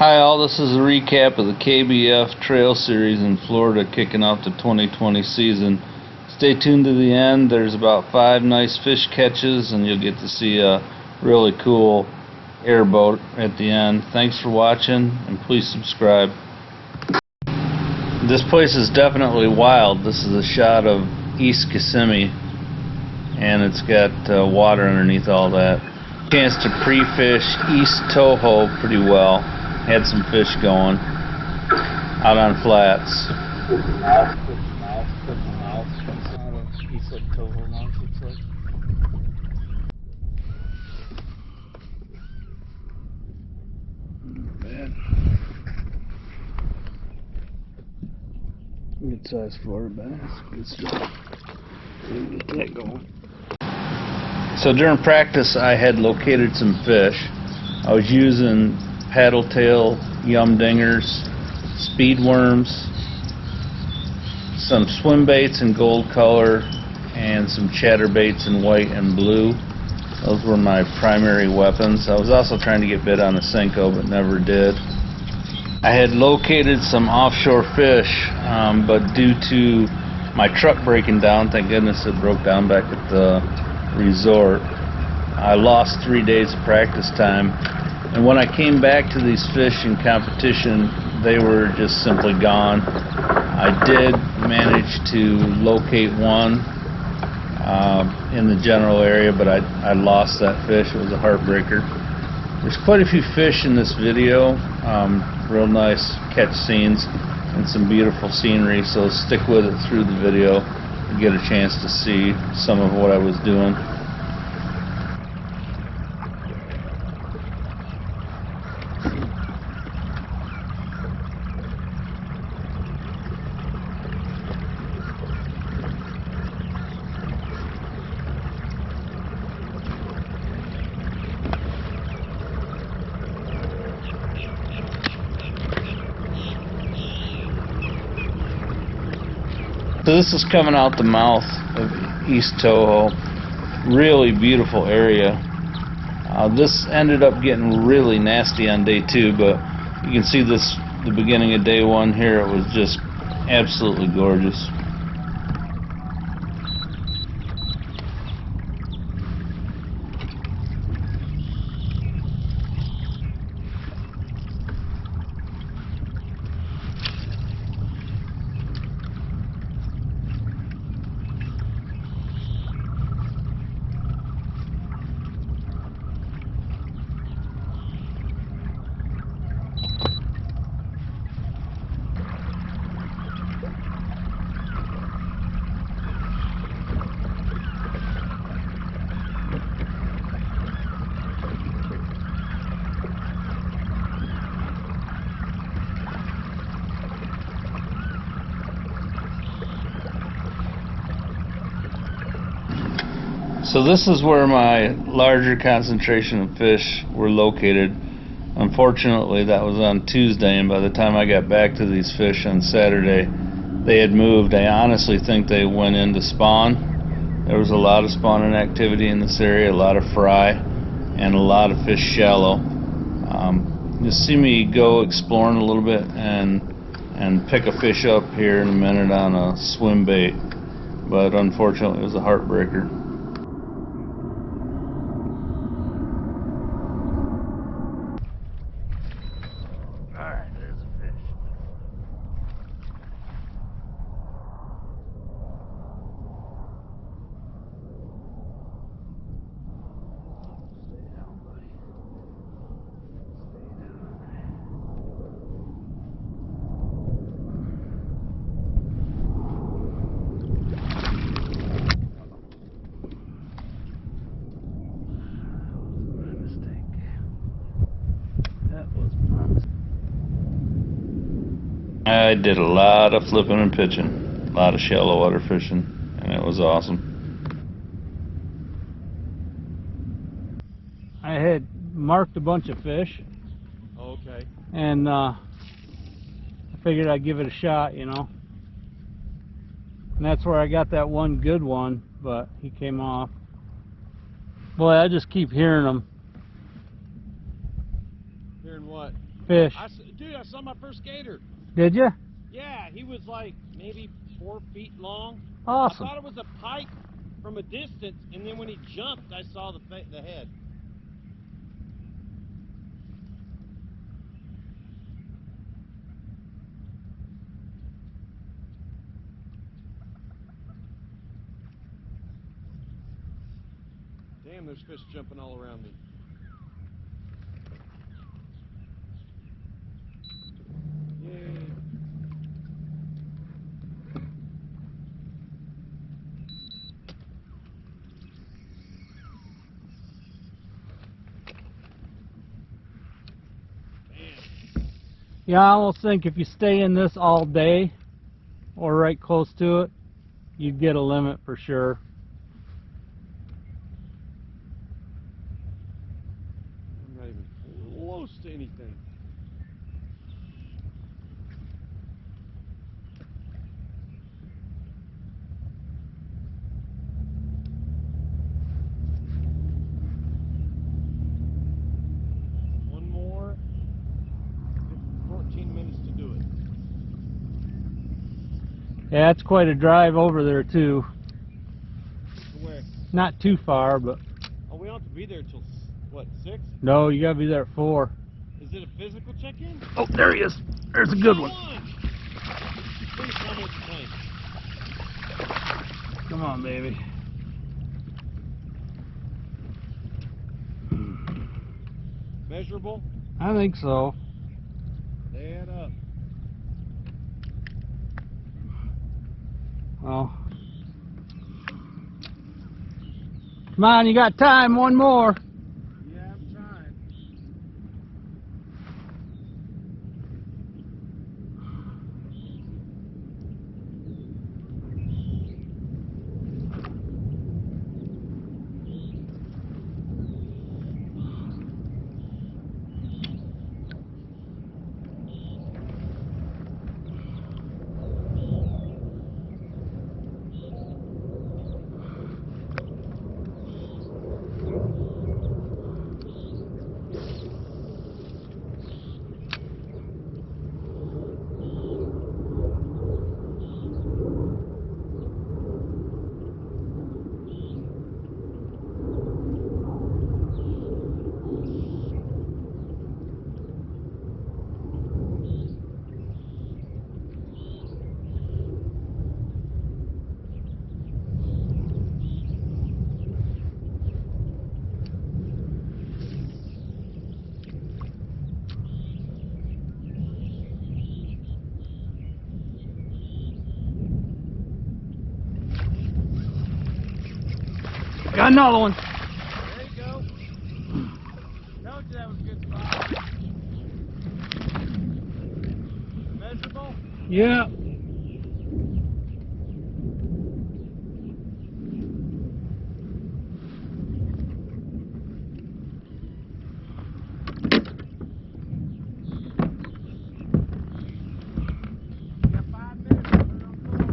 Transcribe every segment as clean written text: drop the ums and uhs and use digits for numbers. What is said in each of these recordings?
Hi all, this is a recap of the KBF Trail series in Florida kicking off the 2020 season. Stay tuned to the end. There's about 5 nice fish catches and you'll get to see a really cool airboat at the end. Thanks for watching and please subscribe. This place is definitely wild. This is a shot of East Kissimmee and it's got water underneath all that. Chance to pre-fish East Toho pretty well. Had some fish going out on flats. Good size Florida bass. Good stuff. Get that going. So during practice I had located some fish. I was using paddle tail yum dingers, speed worms, some swim baits in gold color, and some chatterbaits in white and blue. Those were my primary weapons. I was also trying to get bit on a Senko, but never did. I had located some offshore fish, but due to my truck breaking down, thank goodness it broke down back at the resort, I lost 3 days of practice time. And when I came back to these fish in competition, they were just simply gone. I did manage to locate one in the general area, but I lost that fish. It was a heartbreaker. There's quite a few fish in this video, real nice catch scenes and some beautiful scenery, so stick with it through the video and get a chance to see some of what I was doing. So this is coming out the mouth of East Toho. Really beautiful area. This ended up getting really nasty on day 2, but you can see this, the beginning of day 1 here, it was just absolutely gorgeous. So this is where my larger concentration of fish were located. Unfortunately, that was on Tuesday, and by the time I got back to these fish on Saturday, they had moved. I honestly think they went in to spawn. There was a lot of spawning activity in this area, a lot of fry, and a lot of fish shallow. You'll see me go exploring a little bit and pick a fish up here in a minute on a swim bait, but unfortunately it was a heartbreaker. I did a lot of flipping and pitching, a lot of shallow water fishing, and it was awesome. I had marked a bunch of fish. Okay. And I figured I'd give it a shot, you know. And that's where I got that one good one, but he came off. Boy, I just keep hearing them. Hearing what? fish? Dude, I saw my first gator. Did you? Yeah, he was like maybe 4 feet long. Awesome. I thought it was a pike from a distance, and then when he jumped, I saw the head. Damn, there's fish jumping all around me. Yay. Yeah, I almost think if you stay in this all day, or right close to it, you'd get a limit for sure. I'm not even close to anything. One more. 14 minutes to do it. Yeah, it's quite a drive over there too. To where? Not too far, but Oh, we don't have to be there till, what, 6? no, you gotta be there at 4. Is it a physical check-in? Oh, there he is. There's a good one. Please tell me it's clean. Come on, baby. Measurable? I think so. They add up. Well, come on, you got time. One more. Yeah, I'm trying. Got another one. There you go. Told you that was a good spot. Measurable? Yeah. You got 5 minutes. Put it on board.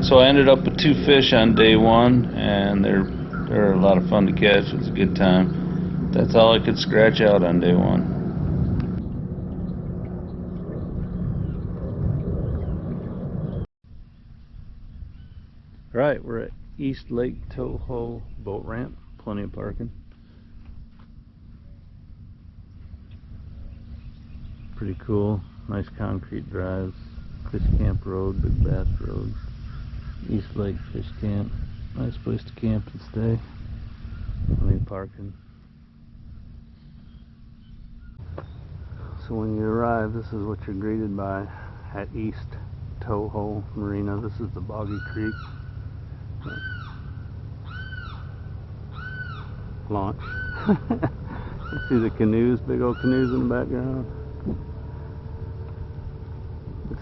So I ended up with 2 fish on day 1, and they're a lot of fun to catch. It was a good time. That's all I could scratch out on day 1. Right, we're at East Lake Toho boat ramp. Plenty of parking. Pretty cool. Nice concrete drives. Fish Camp Road, Big Bass Road. East Lake Fish Camp. Nice place to camp and stay. Plenty of parking. So when you arrive, this is what you're greeted by at East Toho Marina. This is the Boggy Creek launch. You see the canoes, big old canoes in the background.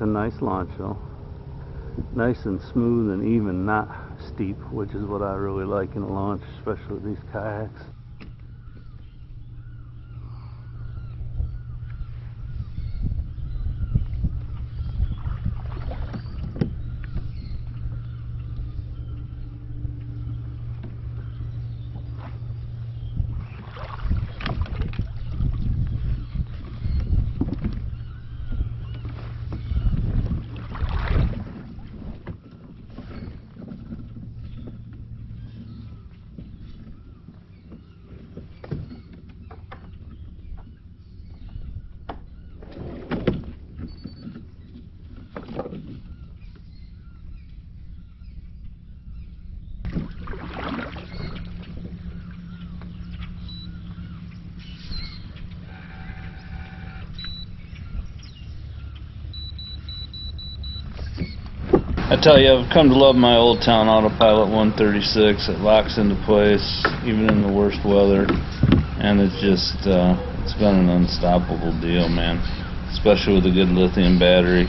It's a nice launch though. Nice and smooth and even, not steep, which is what I really like in a launch, especially with these kayaks. I tell you, I've come to love my Old Town Autopilot 136. It locks into place even in the worst weather, and it's just it's been an unstoppable deal, man, especially with a good lithium battery.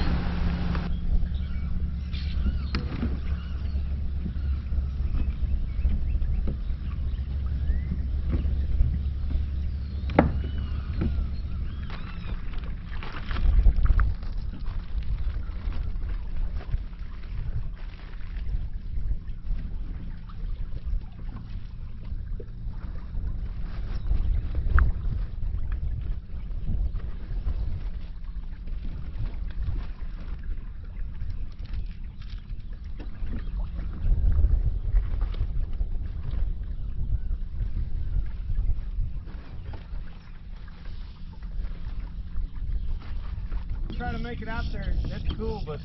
Try to make it out there. That's cool, but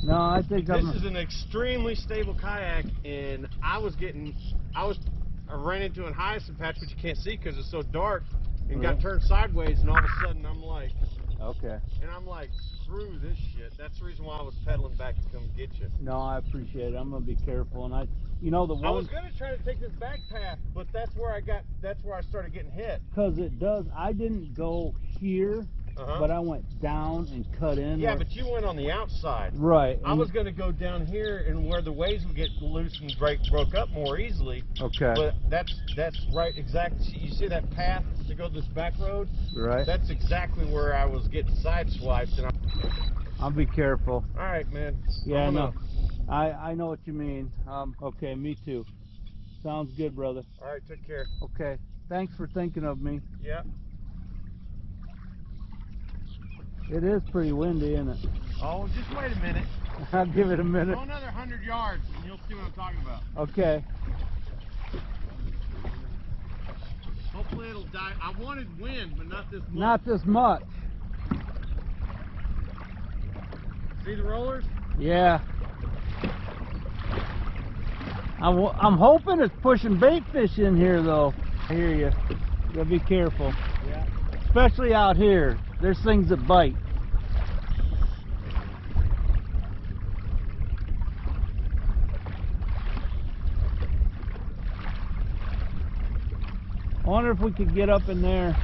No, I think this is an extremely stable kayak, and I ran into an hyacinth patch, which you can't see because it's so dark, and got turned sideways, and all of a sudden I'm like, okay. And I'm like, screw this shit. That's the reason why I was pedaling back to come get you. No, I appreciate it. I'm gonna be careful, and I was gonna try to take this back path, but that's where I started getting hit. Because it does. I didn't go here, but I went down and cut in. Yeah, but you went on the outside. Right. I was gonna go down here and where the waves would get loose and broke up more easily. Okay. But that's right, exactly. You see that path to go this back road? Right. That's exactly where I was getting sideswiped, and I'll be careful. all right, man. Yeah, no. I know what you mean. Okay, me too. Sounds good, brother. All right, take care. Okay. Thanks for thinking of me. Yeah. It is pretty windy, isn't it? Oh, just wait a minute. I'll give it a minute. Go another 100 yards, and you'll see what I'm talking about. Okay. Hopefully it'll die. I wanted wind, but not this much. Not this much. See the rollers? Yeah. I'm hoping it's pushing bait fish in here, though. I hear you. You gotta be careful. Yeah. Especially out here. There's things that bite. I wonder if we could get up in there.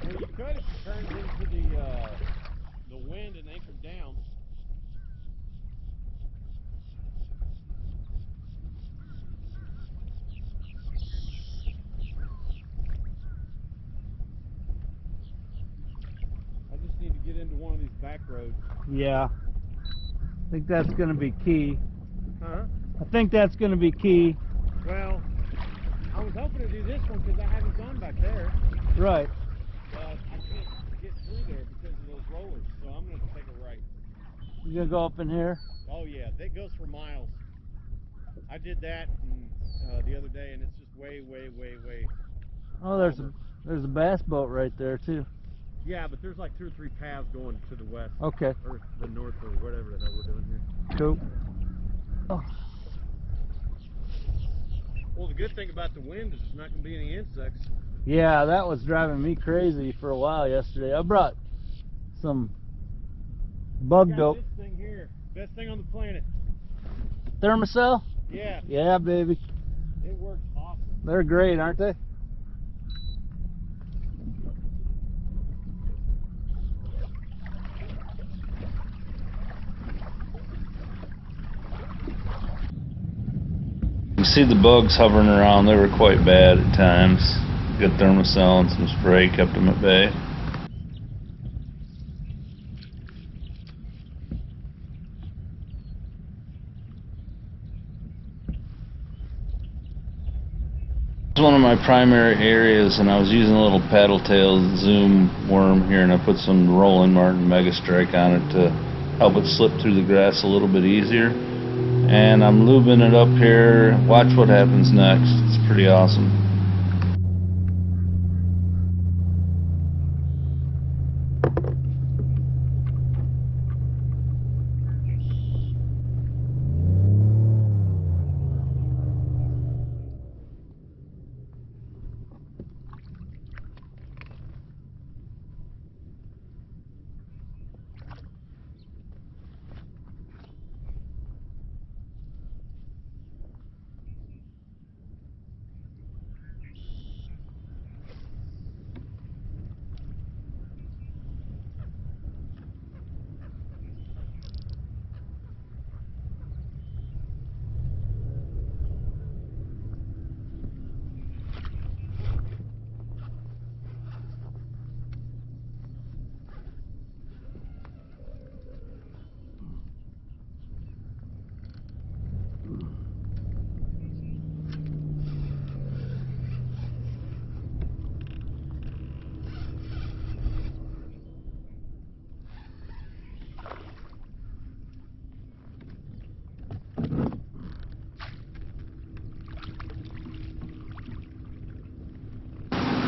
Well, you could if you turned into the wind and anchored down. I just need to get into one of these back roads. Yeah. I think that's going to be key. Huh? I think that's going to be key. Well, I was hoping to do this one because I haven't gone back there. Right. But I can't get through there because of those rollers, so I'm going to take a right. You going to go up in here? Oh yeah, that goes for miles. I did that the other day, and it's just way. Oh, there's a bass boat right there, too. Yeah, but there's like 2 or 3 paths going to the west. Okay. Or the north, or whatever the hell we're doing here. Cool. Oh. Well, the good thing about the wind is there's not going to be any insects. Yeah, that was driving me crazy for a while yesterday. I brought some bug dope. This thing here, best thing on the planet. Thermacell? Yeah. Yeah, baby. It works awesome. They're great, aren't they? see the bugs hovering around. They were quite bad at times. Good thermocell and some spray kept them at bay. It's one of my primary areas, and I was using a little paddle tail zoom worm here, and I put some Roland Martin Mega Strike on it to help it slip through the grass a little bit easier. And I'm lubing it up here. Watch what happens next. It's pretty awesome.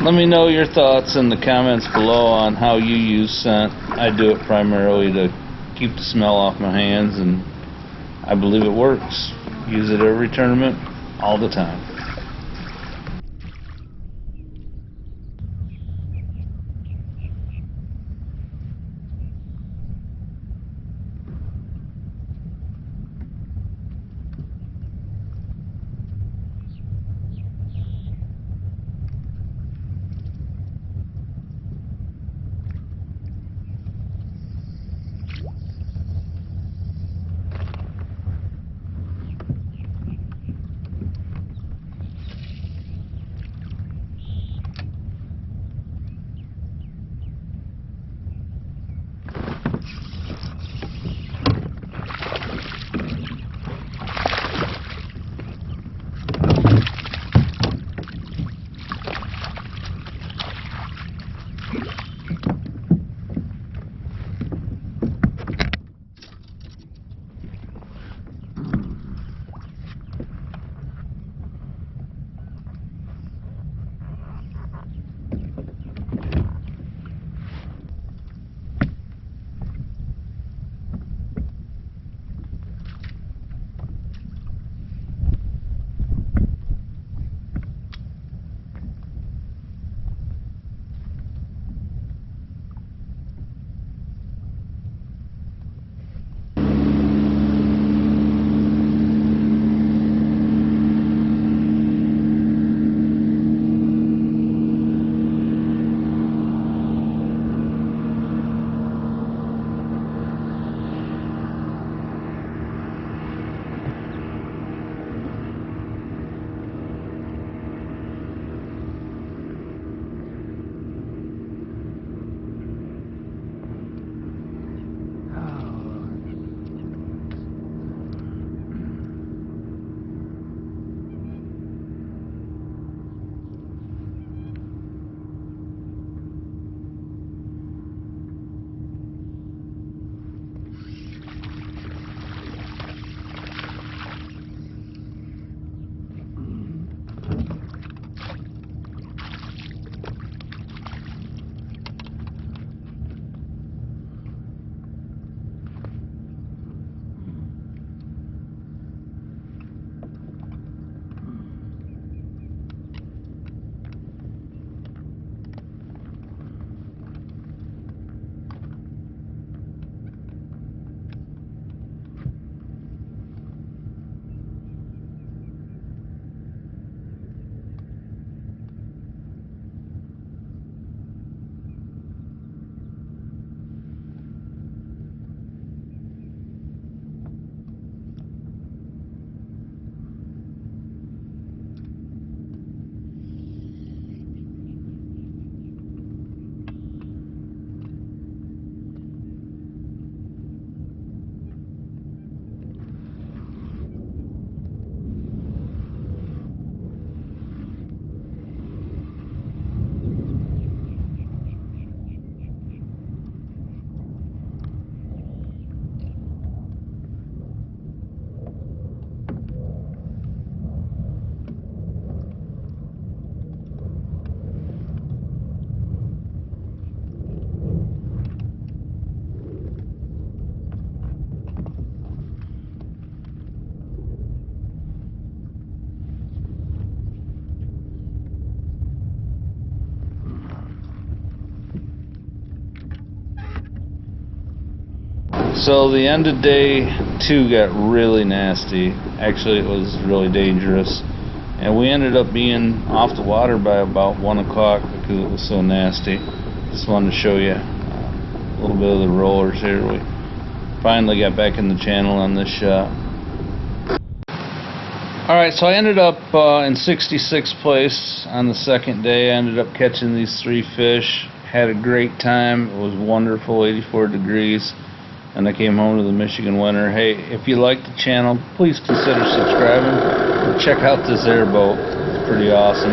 Let me know your thoughts in the comments below on how you use scent. I do it primarily to keep the smell off my hands, and I believe it works. Use it every tournament, all the time. So the end of day 2 got really nasty. Actually, it was really dangerous. And we ended up being off the water by about 1 o'clock because it was so nasty. Just wanted to show you a little bit of the rollers here. We finally got back in the channel on this shot. Alright, so I ended up in 66th place on the second day. I ended up catching these 3 fish. Had a great time. It was wonderful, 84 degrees. And I came home to the Michigan winter. Hey, if you like the channel, please consider subscribing. Check out this airboat. It's pretty awesome.